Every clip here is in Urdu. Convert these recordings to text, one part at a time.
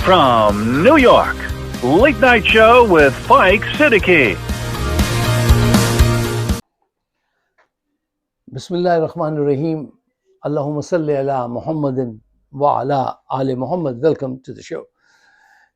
from New York, Late Night Show with Spike Siddiqui. Bismillahirrahmanirrahim. Allahumma salli ala Muhammadin wa ala ali Muhammad. Welcome to the show.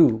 2,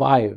5,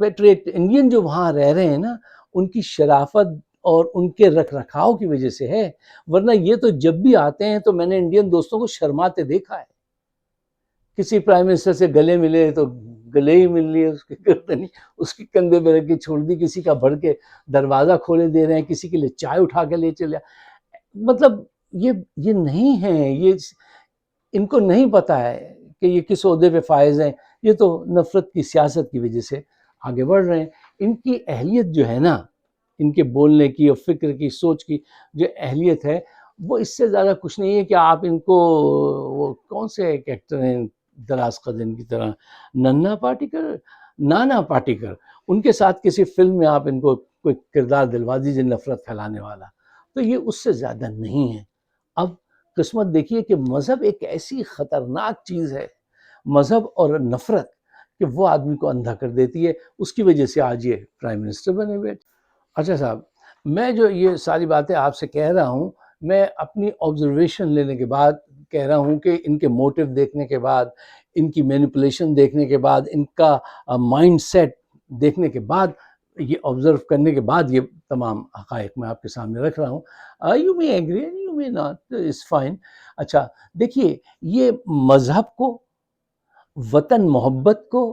ایکسپیٹریٹ Indian جو وہاں رہ رہے ہیں نا، ان کی شرافت اور ان کے رکھ رکھاؤ کی وجہ سے ہے، ورنہ یہ تو جب بھی آتے ہیں تو میں نے انڈین دوستوں کو شرماتے دیکھا ہے. کسی پرائم منسٹر سے گلے ملے تو گلے ہی مل لیے، اس کے گردنی اس کے کندھے پہ رکھ کے چھوڑ دی، کسی کا بڑھ کے دروازہ کھولے دے رہے ہیں، کسی کے لیے چائے اٹھا کے لے چلے. مطلب یہ نہیں ہے، یہ ان کو نہیں پتا ہے کہ یہ کس عہدے پہ فائز ہیں. یہ تو نفرت کی سیاست کی وجہ سے آگے بڑھ رہے ہیں. ان کی اہلیت جو ہے نا، ان کے بولنے کی اور فکر کی، سوچ کی جو اہلیت ہے، وہ اس سے زیادہ کچھ نہیں ہے کہ آپ ان کو، وہ کون سے ایک ایکٹر ہیں دراز قدن کی طرح، نانا پاٹیکر، ان کے ساتھ کسی فلم میں آپ ان کو کوئی کردار دلوا دیجیے نفرت پھیلانے والا، تو یہ اس سے زیادہ نہیں ہے. اب قسمت دیکھیے کہ مذہب ایک ایسی خطرناک چیز ہے، مذہب اور نفرت، کہ وہ آدمی کو اندھا کر دیتی ہے. اس کی وجہ سے آج یہ پرائم منسٹر بنے ہوئے. اچھا صاحب، میں جو یہ ساری باتیں آپ سے کہہ رہا ہوں، میں اپنی آبزرویشن لینے کے بعد کہہ رہا ہوں کہ ان کے موٹیو دیکھنے کے بعد، ان کی مینیپولیشن دیکھنے کے بعد، ان کا مائنڈ سیٹ دیکھنے کے بعد، یہ آبزرو کرنے کے بعد یہ تمام حقائق میں آپ کے سامنے رکھ رہا ہوں. You may agree you may not, it's fine. اچھا دیکھیے، یہ مذہب کو، وطن محبت کو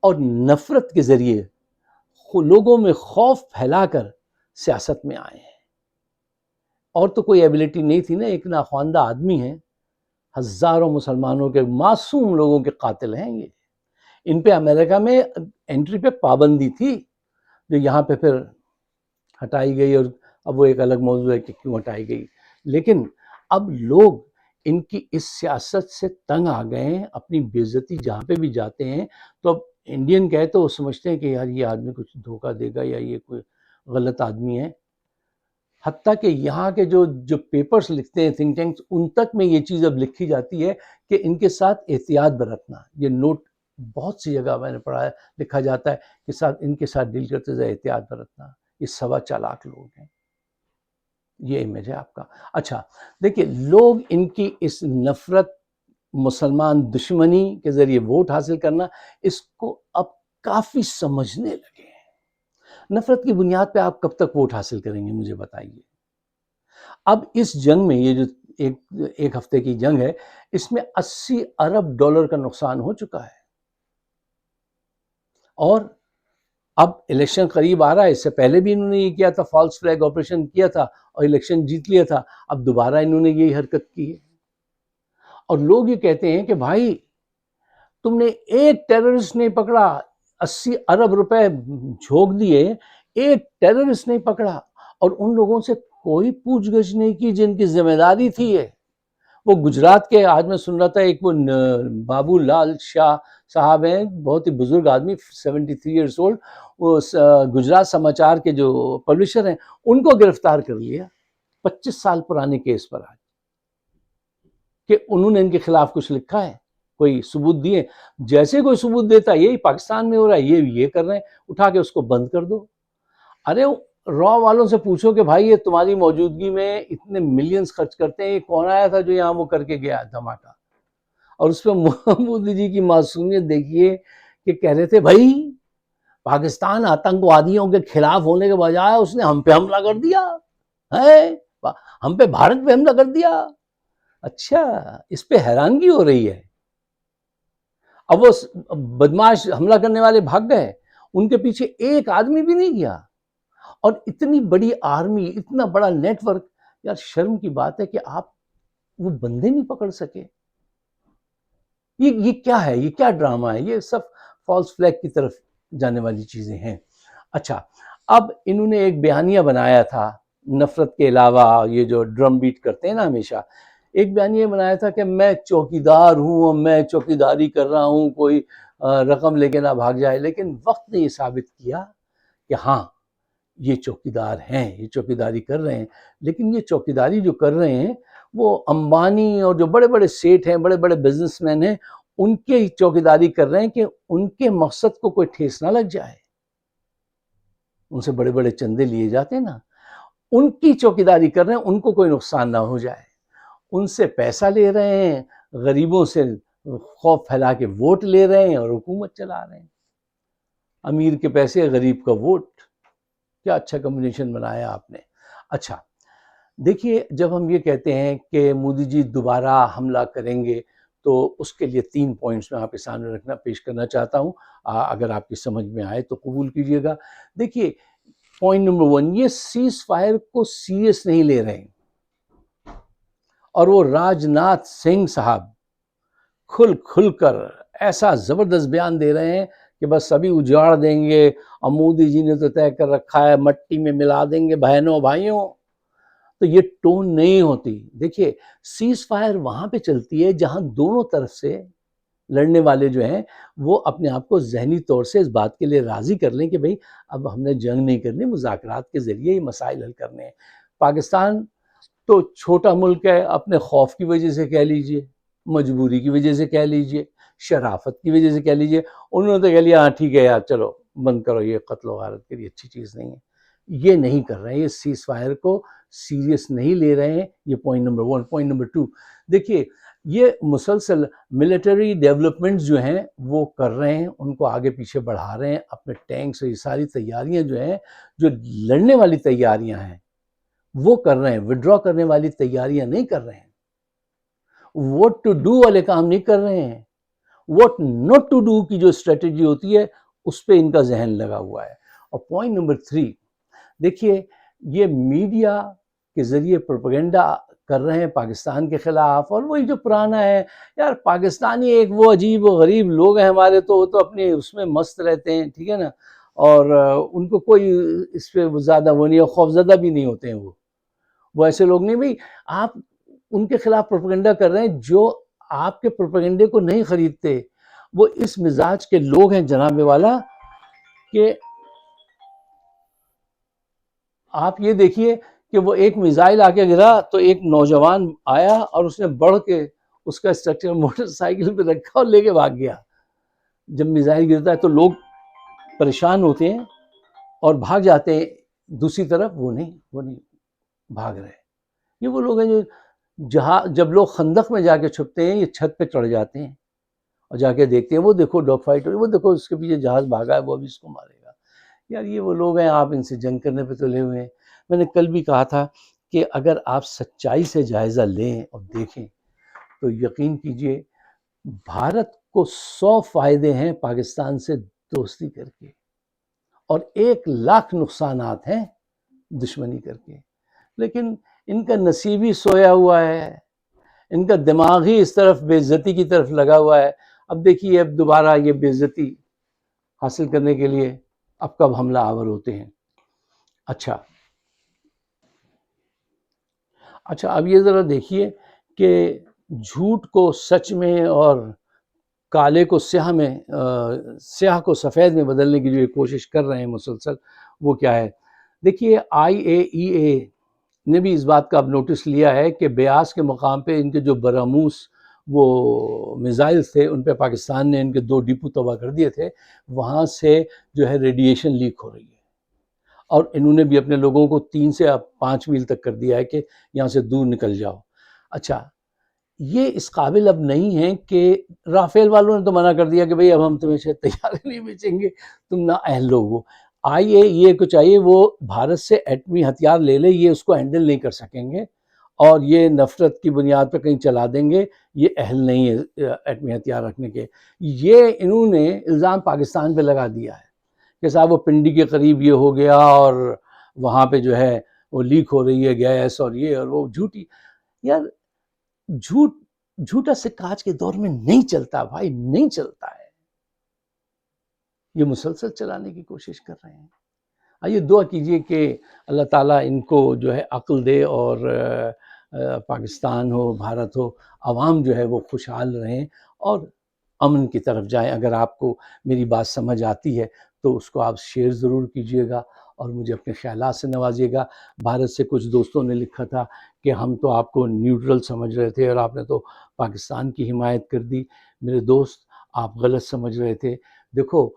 اور نفرت کے ذریعے لوگوں میں خوف پھیلا کر سیاست میں آئے ہیں. اور تو کوئی ایبلٹی نہیں تھی نا. ایک ناخواندہ آدمی ہیں، ہزاروں مسلمانوں کے، معصوم لوگوں کے قاتل ہیں یہ. ان پہ امریکہ میں انٹری پہ پابندی تھی، جو یہاں پہ پھر ہٹائی گئی، اور اب وہ ایک الگ موضوع ہے کہ کیوں ہٹائی گئی. لیکن اب لوگ ان کی اس سیاست سے تنگ آ گئے ہیں. اپنی بے عزتی جہاں پہ بھی جاتے ہیں تو اب انڈین کہے تو وہ سمجھتے ہیں کہ یار یہ آدمی کچھ دھوکہ دے گا، یا یہ کوئی غلط آدمی ہے. حتیٰ کہ یہاں کے جو پیپرز لکھتے ہیں، تھنک ٹینکس، ان تک میں یہ چیز اب لکھی جاتی ہے کہ ان کے ساتھ احتیاط برتنا. یہ نوٹ بہت سی جگہ میں نے پڑھا ہے، لکھا جاتا ہے کہ ان کے ساتھ ڈیل کرتے ہوئے احتیاط برتنا. یہ سوا چالاک لوگ ہیں. یہ امیج ہے آپ کا. اچھا دیکھیے، لوگ ان کی اس نفرت، مسلمان دشمنی کے ذریعے ووٹ حاصل کرنا، اس کو اب کافی سمجھنے لگے ہیں. نفرت کی بنیاد پہ آپ کب تک ووٹ حاصل کریں گے مجھے بتائیے. اب اس جنگ میں، یہ جو ایک ہفتے کی جنگ ہے، اس میں $80 ارب کا نقصان ہو چکا ہے. اور اب الیکشن قریب آ رہا ہے. اس سے پہلے بھی انہوں نے یہ کیا تھا، فالس فلیگ آپریشن کیا تھا اور الیکشن جیت لیا تھا. اب دوبارہ انہوں نے یہی حرکت کی ہے. اور لوگ یہ کہتے ہیں کہ بھائی تم نے ایک ٹیررسٹ نہیں پکڑا، 80 ارب روپے جھونک دیے، ایک ٹیررسٹ نہیں پکڑا، اور ان لوگوں سے کوئی پوچھ گچھ نہیں کی جن کی ذمہ داری تھی یہ. وہ گجرات کے، آج میں سن رہا تھا، ایک وہ بابو لال شاہ صاحب ہیں، بہت ہی بزرگ آدمی، 73 ایئرس اولڈ، وہ گجرات سماچار کے جو پبلشر ہیں، ان کو گرفتار کر لیا 25 سال پرانے کیس پر آج، کہ انہوں نے ان کے خلاف کچھ لکھا ہے، کوئی ثبوت دیے. جیسے کوئی ثبوت دیتا ہے، یہی پاکستان میں ہو رہا ہے، یہ کر رہے ہیں، اٹھا کے اس کو بند کر دو. ارے را والوں سے پوچھو کہ بھائی یہ تمہاری موجودگی میں اتنے ملینز خرچ کرتے ہیں، یہ کون آیا تھا جو یہاں وہ کر کے گیا دھماکہ. اور اس پہ مودی جی کی معصومیت دیکھیے کہ کہہ رہے تھے بھائی پاکستان آتنکوادیوں کے خلاف ہونے کے بجائے اس نے ہم پہ حملہ کر دیا ہے، ہم پہ، بھارت پہ حملہ کر دیا. اچھا، اس پہ حیرانگی ہو رہی ہے. اب وہ بدماش حملہ کرنے والے بھاگ گئے، ان کے پیچھے ایک آدمی بھی نہیں گیا. اور اتنی بڑی آرمی، اتنا بڑا نیٹ ورک، یار شرم کی بات ہے کہ آپ وہ بندے نہیں پکڑ سکے. یہ کیا ہے؟ یہ کیا ڈرامہ ہے؟ یہ سب فالس فلیگ کی طرف جانے والی چیزیں ہیں. اچھا، اب انہوں نے ایک بیانیہ بنایا تھا، نفرت کے علاوہ یہ جو ڈرم بیٹ کرتے ہیں نا ہمیشہ، ایک بیانیہ بنایا تھا کہ میں چوکیدار ہوں اور میں چوکیداری کر رہا ہوں، کوئی رقم لے کے نہ بھاگ جائے. لیکن وقت نے یہ ثابت کیا کہ ہاں یہ چوکیدار ہیں، یہ چوکیداری کر رہے ہیں. لیکن یہ چوکیداری جو کر رہے ہیں وہ امبانی اور جو بڑے بڑے سیٹ ہیں، بڑے بڑے بزنس مین ہیں، ان کے چوکیداری کر رہے ہیں کہ ان کے مقصد کو کوئی ٹھیس نہ لگ جائے. ان سے بڑے بڑے چندے لیے جاتے ہیں نا، ان کی چوکیداری کر رہے ہیں، ان کو کوئی نقصان نہ ہو جائے. ان سے پیسہ لے رہے ہیں، غریبوں سے خوف پھیلا کے ووٹ لے رہے ہیں اور حکومت چلا رہے ہیں. امیر کے پیسے غریب کا ووٹ. کیا اچھا کمبینیشن بنایا آپ نے. اچھا دیکھیے، جب ہم یہ کہتے ہیں کہ مودی جی دوبارہ حملہ کریں گے تو اس کے لیے 3 پوائنٹس میں آپ کے سامنے پیش کرنا چاہتا ہوں. اگر آپ کی سمجھ میں آئے تو قبول کیجیے گا. دیکھیے، پوائنٹ نمبر 1، یہ سیز فائر کو سیریس نہیں لے رہے ہیں، اور وہ راج ناتھ سنگھ صاحب کھل کر ایسا زبردست بیان دے رہے ہیں کہ بس ابھی اجاڑ دیں گے، اور مودی جی نے تو طے کر رکھا ہے مٹی میں ملا دیں گے بہنوں بھائیوں. تو یہ ٹون نہیں ہوتی. دیکھیے، سیز فائر وہاں پہ چلتی ہے جہاں دونوں طرف سے لڑنے والے جو ہیں وہ اپنے آپ کو ذہنی طور سے اس بات کے لیے راضی کر لیں کہ بھئی اب ہم نے جنگ نہیں کرنی، مذاکرات کے ذریعے یہ مسائل حل کرنے ہیں. پاکستان تو چھوٹا ملک ہے، اپنے خوف کی وجہ سے کہہ لیجئے، مجبوری کی وجہ سے کہہ لیجئے، شرافت کی وجہ سے کہہ لیجئے، انہوں نے تو کہہ لیا ہاں ٹھیک ہے یار چلو بند کرو، یہ قتل و غارت کے لیے اچھی چیز نہیں ہے. یہ نہیں کر رہے ہیں، یہ سیز فائر کو سیریس نہیں لے رہے ہیں. یہ پوائنٹ نمبر 1. پوائنٹ نمبر 2، دیکھیے یہ مسلسل ملٹری ڈیولپمنٹس جو ہیں وہ کر رہے ہیں، ان کو آگے پیچھے بڑھا رہے ہیں، اپنے ٹینکس اور یہ ساری تیاریاں جو ہیں، جو لڑنے والی تیاریاں ہیں وہ کر رہے ہیں، وڈرا کرنے والی تیاریاں نہیں کر رہے ہیں. واٹ ٹو ڈو والے کام نہیں کر رہے ہیں. واٹ ناٹ ٹو ڈو کی جو اسٹریٹجی ہوتی ہے اس پہ ان کا ذہن لگا ہوا ہے. اور پوائنٹ نمبر 3، دیکھیے یہ میڈیا کے ذریعے پروپیگنڈا کر رہے ہیں پاکستان کے خلاف، اور وہی جو پرانا ہے یار، پاکستانی ایک وہ عجیب و غریب لوگ ہیں ہمارے، تو وہ تو اپنے اس میں مست رہتے ہیں، ٹھیک ہے نا، اور ان کو کوئی اس پہ زیادہ وہ نہیں ہے، خوفزدہ بھی نہیں ہوتے ہیں. وہ ایسے لوگ نہیں. بھئی آپ ان کے خلاف پروپیگنڈا کر رہے ہیں جو آپ کے پروپیگنڈے کو نہیں خریدتے. وہ اس مزاج کے لوگ ہیں جناب والا کہ آپ یہ دیکھیے کہ وہ ایک میزائل آ کے گرا تو ایک نوجوان آیا اور اس نے بڑھ کے اس کا اسٹرکچر موٹر سائیکل پہ رکھا اور لے کے بھاگ گیا. جب میزائل گرتا ہے تو لوگ پریشان ہوتے ہیں اور بھاگ جاتے ہیں دوسری طرف. وہ نہیں بھاگ رہے. یہ وہ لوگ ہیں جو جب لوگ خندق میں جا کے چھپتے ہیں یہ چھت پہ چڑھ جاتے ہیں اور جا کے دیکھتے ہیں وہ دیکھو ڈاگ فائٹ ہو رہی، وہ دیکھو اس کے پیچھے جہاز بھاگا ہے، وہ ابھی اس کو مارے گا. یار یہ وہ لوگ ہیں، آپ ان سے جنگ کرنے پہ تلے ہوئے ہیں. میں نے کل بھی کہا تھا کہ اگر آپ سچائی سے جائزہ لیں اور دیکھیں تو یقین کیجئے بھارت کو 100 فائدے ہیں پاکستان سے دوستی کر کے، اور 1,00,000 نقصانات ہیں دشمنی کر کے. لیکن ان کا نصیب ہی سویا ہوا ہے، ان کا دماغ ہی اس طرف بے عزتی کی طرف لگا ہوا ہے. اب دیکھیے اب دوبارہ یہ بے عزتی حاصل کرنے کے لیے اب کب حملہ آور ہوتے ہیں. اچھا اب یہ ذرا دیکھیے کہ جھوٹ کو سچ میں اور کالے کو سیاہ میں، سیاہ کو سفید میں بدلنے کی جو یہ کوشش کر رہے ہیں مسلسل، وہ کیا ہے. دیکھیے IAEA نے بھی اس بات کا اب نوٹس لیا ہے کہ بیاس کے مقام پہ ان کے جو براموس وہ میزائلز تھے ان پہ پاکستان نے ان کے 2 ڈپو تباہ کر دیے تھے، وہاں سے جو ہے ریڈیشن لیک ہو رہی ہے. اور انہوں نے بھی اپنے لوگوں کو 3 سے 5 میل تک کر دیا ہے کہ یہاں سے دور نکل جاؤ. اچھا یہ اس قابل اب نہیں ہے کہ رافیل والوں نے تو منع کر دیا کہ بھئی اب ہم تمہیں شاید طیارے نہیں بیچیں گے، تم نہ اہل لوگ ہو. IAEA کو چاہیے وہ بھارت سے ایٹمی ہتھیار لے لے، یہ اس کو ہینڈل نہیں کر سکیں گے اور یہ نفرت کی بنیاد پہ کہیں چلا دیں گے، یہ اہل نہیں ہے ایٹمی ہتھیار رکھنے کے. یہ انہوں نے الزام پاکستان پہ لگا دیا ہے کہ صاحب وہ پنڈی کے قریب یہ ہو گیا اور وہاں پہ جو ہے وہ لیک ہو رہی ہے گیس اور یہ اور وہ. جھوٹی یار، جھوٹا سکہ آج کے دور میں نہیں چلتا بھائی، نہیں چلتا ہے. یہ مسلسل چلانے کی کوشش کر رہے ہیں. آئیے دعا کیجئے کہ اللہ تعالیٰ ان کو جو ہے عقل دے اور پاکستان ہو، بھارت ہو، عوام جو ہے وہ خوشحال رہیں اور امن کی طرف جائیں. اگر آپ کو میری بات سمجھ آتی ہے تو اس کو آپ شیئر ضرور کیجئے گا اور مجھے اپنے خیالات سے نوازیے گا. بھارت سے کچھ دوستوں نے لکھا تھا کہ ہم تو آپ کو نیوٹرل سمجھ رہے تھے اور آپ نے تو پاکستان کی حمایت کر دی. میرے دوست آپ غلط سمجھ رہے تھے. دیکھو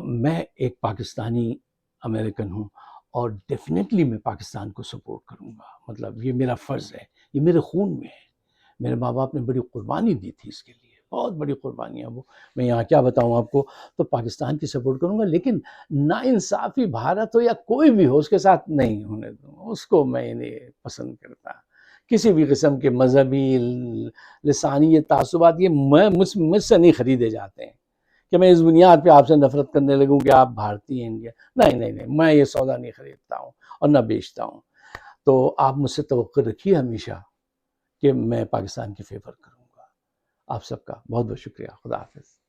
میں ایک پاکستانی امریکن ہوں اور ڈیفینیٹلی میں پاکستان کو سپورٹ کروں گا. مطلب یہ میرا فرض ہے، یہ میرے خون میں ہے. میرے ماں باپ نے بڑی قربانی دی تھی اس کے لیے. بہت بڑی قربانی ہے وہ. میں یہاں کیا بتاؤں آپ کو. تو پاکستان کی سپورٹ کروں گا، لیکن ناانصافی بھارت ہو یا کوئی بھی ہو اس کے ساتھ نہیں ہونے دوں. اس کو میں نہیں پسند کرتا. کسی بھی قسم کے مذہبی لسانی یہ تعصبات یہ مجھ سے نہیں خریدے جاتے ہیں کہ میں اس بنیاد پہ آپ سے نفرت کرنے لگوں کہ آپ بھارتی ہیں انڈیا. نہیں، میں یہ سودا نہیں خریدتا ہوں اور نہ بیچتا ہوں. تو آپ مجھ سے توقع رکھیے ہمیشہ کہ میں پاکستان کی فیور کروں گا. آپ سب کا بہت بہت شکریہ. خدا حافظ.